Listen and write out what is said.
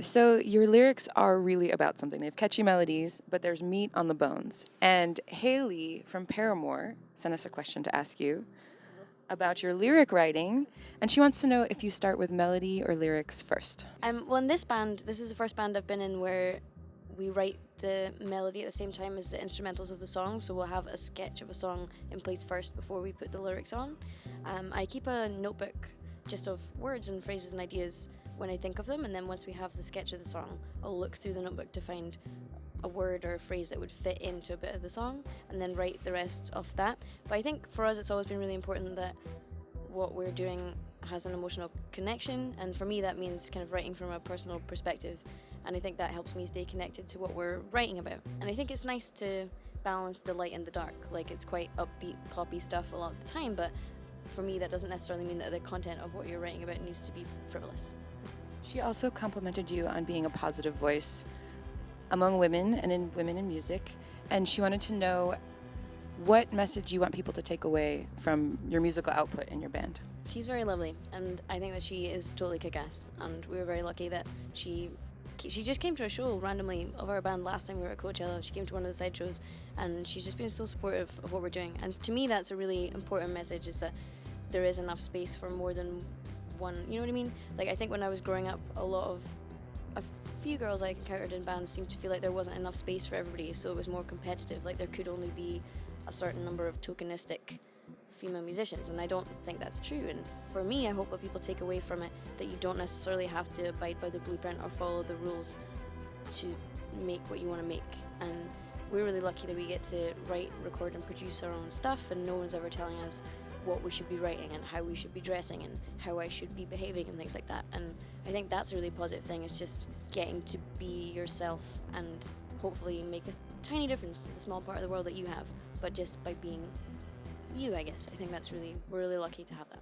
So your lyrics are really about something. They have catchy melodies, but there's meat on the bones. And Haley from Paramore sent us a question to ask you about your lyric writing, and she wants to know if you start with melody or lyrics first. Well, in this band, this is the first band I've been in where we write the melody at the same time as the instrumentals of the song. So we'll have a sketch of a song in place first before we put the lyrics on. I keep a notebook just of words and phrases and ideas when I think of them, and then once we have the sketch of the song, I'll look through the notebook to find a word or a phrase that would fit into a bit of the song, and then write the rest of that. But I think for us, it's always been really important that what we're doing has an emotional connection, and for me that means kind of writing from a personal perspective, and I think that helps me stay connected to what we're writing about. And I think it's nice to balance the light and the dark. Like, it's quite upbeat, poppy stuff a lot of the time, but for me that doesn't necessarily mean that the content of what you're writing about needs to be frivolous. She also complimented you on being a positive voice among women and in women in music, and she wanted to know what message you want people to take away from your musical output in your band. She's very lovely, and I think that she is totally kick-ass, and we were very lucky that she just came to a show randomly of our band last time we were at Coachella. She came to one of the side shows, and she's just been so supportive of what we're doing. And to me, that's a really important message, is that there is enough space for more than one, you know what I mean? Like, I think when I was growing up, a few girls I encountered in bands seemed to feel like there wasn't enough space for everybody, so it was more competitive, like there could only be a certain number of tokenistic female musicians, and I don't think that's true. And for me, I hope what people take away from it, that you don't necessarily have to abide by the blueprint or follow the rules to make what you want to make. And we're really lucky that we get to write, record and produce our own stuff, and no one's ever telling us what we should be writing and how we should be dressing and how I should be behaving and things like that. And I think that's a really positive thing, is just getting to be yourself and hopefully make a tiny difference to the small part of the world that you have, but just by being you, I guess. I think we're really lucky to have that.